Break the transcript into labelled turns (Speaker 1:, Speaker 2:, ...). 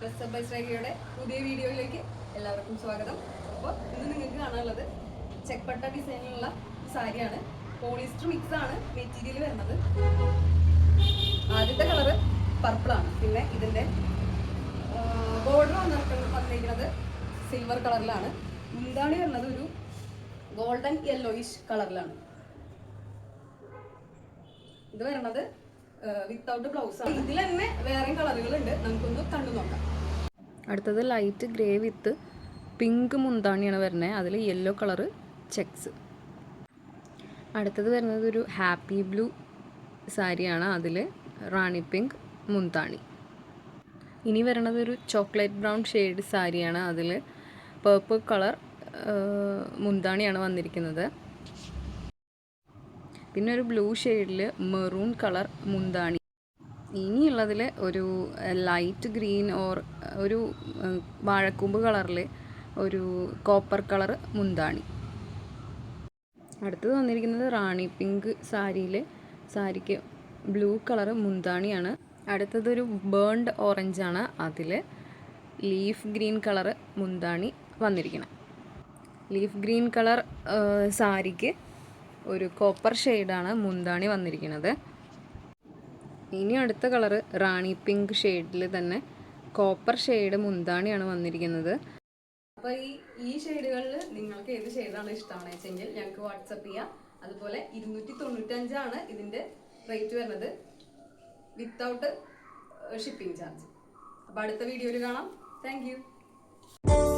Speaker 1: Dress by ശ്രേയയുടെ പുതിയ വീഡിയോയിലേക്ക് എല്ലാവർക്കും സ്വാഗതം. അപ്പോൾ ഇന്ന് നിങ്ങൾക്ക് കാണാനുള്ളത് ചെക്പട്ട ഡിസൈനിലുള്ള സാരിയാണ്. പോളിസ്റ്റർ മിക്സ് ആണ് മെറ്റീരിയൽ വരുന്നത്. ആദ്യത്തെ കളറ് പർപ്പിളാണ്. പിന്നെ ഇതിൻ്റെ ബോർഡർ വന്നിരിക്കുന്നത് സിൽവർ കളറിലാണ്. മുന്താണി വരുന്നത് ഒരു ഗോൾഡൻ യെല്ലോയിഷ് കളറിലാണ്. ഇത് വരുന്നത് വിത്തൗട്ട് ബ്ലൗസ് ആണ്. ഇതിൽ തന്നെ വേറെ കളറുകളുണ്ട്, നമുക്കൊന്ന് കണ്ടു നോക്കാം.
Speaker 2: അടുത്തത് ലൈറ്റ് ഗ്രേ വിത്ത് പിങ്ക് മുന്താണിയാണ് വരുന്നത്. അതിൽ യെല്ലോ കളറ് ചെക്സ്. അടുത്തത് വരുന്നത് ഒരു ഹാപ്പി ബ്ലൂ സാരിയാണ്. അതിൽ റാണി പിങ്ക് മുന്താണി. ഇനി വരുന്നത് ഒരു ചോക്ലേറ്റ് ബ്രൗൺ ഷെയ്ഡ് സാരിയാണ്. അതിൽ പേർപ്പിൾ കളർ മുന്താണിയാണ് വന്നിരിക്കുന്നത്. പിന്നെ ഒരു ബ്ലൂ ഷെയ്ഡിൽ മെറൂൺ കളർ മുന്താണി. ഇനിയുള്ളതിൽ ഒരു ലൈറ്റ് ഗ്രീൻ ഓർ ഒരു വാഴക്കൂമ്പ് കളറിൽ ഒരു കോപ്പർ കളർ മുന്താണി. അടുത്തത് വന്നിരിക്കുന്നത് റാണി പിങ്ക് സാരിക്ക് ബ്ലൂ കളർ മുന്താണിയാണ്. അടുത്തതൊരു ബേൺഡ് ഓറഞ്ചാണ്. അതിൽ ലീഫ് ഗ്രീൻ കളർ മുന്താണി വന്നിരിക്കണം. ലീഫ് ഗ്രീൻ കളർ സാരിക്ക് ഒരു കോപ്പർ ഷെയ്ഡാണ് മുന്താണി വന്നിരിക്കുന്നത്. ഇനി അടുത്ത കളറ് റാണി പിങ്ക് ഷെയ്ഡിൽ തന്നെ കോപ്പർ ഷെയ്ഡ് മുന്താണിയാണ് വന്നിരിക്കുന്നത്.
Speaker 1: അപ്പോൾ ഈ ഷെയ്ഡുകളിൽ നിങ്ങൾക്ക് ഏത് ഷെയ്ഡാണ് ഇഷ്ടമാണെന്ന് വെച്ചെങ്കിൽ ഞങ്ങൾക്ക് വാട്സപ്പ് ചെയ്യാം. അതുപോലെ 295 ഇതിൻ്റെ റേറ്റ് വരുന്നത് വിത്തൗട്ട് ഷിപ്പിംഗ് ചാർജ്. അപ്പോൾ അടുത്ത വീഡിയോയിൽ കാണാം. താങ്ക്